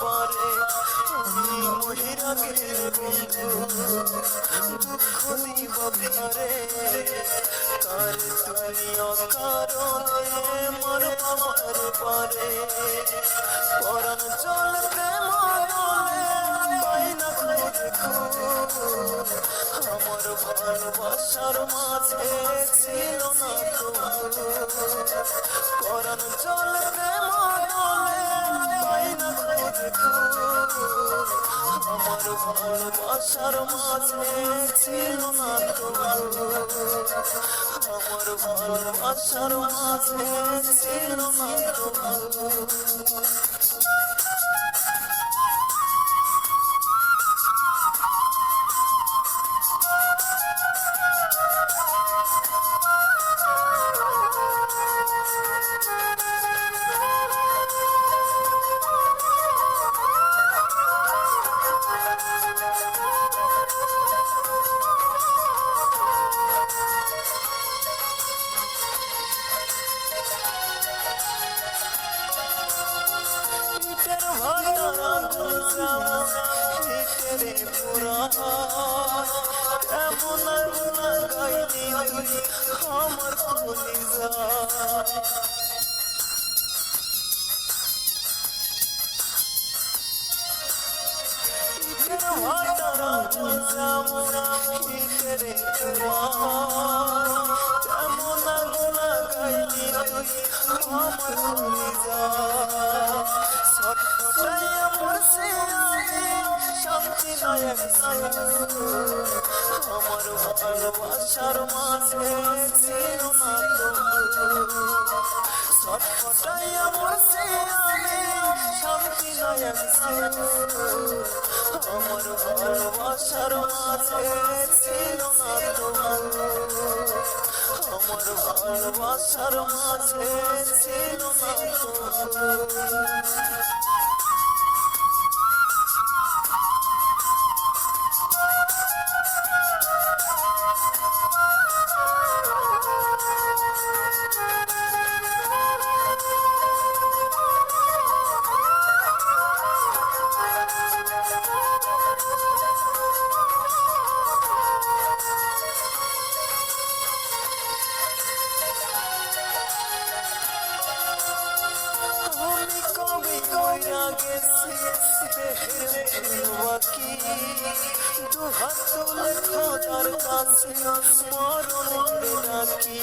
পারে আমি মহিরাগের বন্ধু দুঃখ দিব ঘরে কার তুমি অকারণে মর বাবার পারে পরাণ চলে প্রেম পাই না আমার ভালোবাসার মাঝে ছিল না পরাণ চলে প্রেম পাই না আমার ভালোবাসার মাঝে ছিল না আমার ভালোবাসার মাঝে ছিল না এমন গাইনি তুই আমার কলিজা শান্তি নায়ক আমার ভালোবাসার মাঝে ছিল না ছটফটাইয়া মরছে আমি শান্তি নায়ক আমার ভালোবাসার মাঝে ছিল না আমার ভালোবাসার মাঝে ছিল না দুহাত তুলে খোদার কাছে মরণ ডাকি